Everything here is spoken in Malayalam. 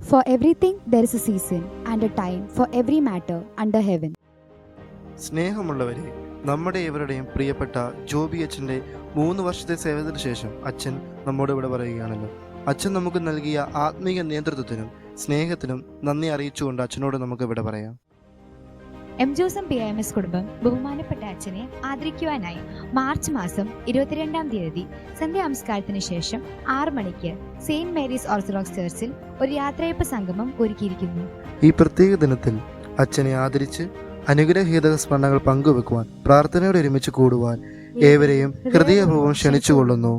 For everything there is a season and a time for every matter under heaven. സ്നേഹമുള്ളവരെ, നമ്മുടെ ഇവരുടെയും പ്രിയപ്പെട്ട ജോബി അച്ഛൻ്റെ 3 വർഷത്തെ സേവനത്തിന് ശേഷം അച്ഛൻ നമ്മോട് ഇവിടെ പറയുകയാണല്ലോ. അച്ഛൻ നമുക്ക് നൽകിയ ആത്മീയ നേതൃത്വത്തിനും സ്നേഹത്തിനും നന്ദി അറിയിച്ചുകൊണ്ട് അച്ഛനോട് നമുക്ക് ഇവിടെ പറയാം. എം ജോസം PIMS കുടുംബം ബഹുമാനപ്പെട്ട അച്ഛനെ ആദരിക്കുവാനായി മാർച്ച് മാസം 22-ാം തീയതി സന്ധ്യാനമസ്കാരത്തിന് ശേഷം 6 മണിക്ക് സെയിന്റ് മേരീസ് ഓർത്തഡോക്സ് ചർച്ചിൽ ഒരു യാത്രയപ്പ് സംഗമം ഒരുക്കിയിരിക്കുന്നു. ഈ പ്രത്യേക ദിനത്തിൽ അച്ഛനെ ആദരിച്ച് അനുഗ്രഹീത സ്മരണകൾ പങ്കുവെക്കുവാൻ പ്രാർത്ഥനയോടെ ഒരുമിച്ച് കൂടുവാൻ ഏവരെയും ഹൃദയപൂർവ്വം ക്ഷണിച്ചുകൊള്ളുന്നു.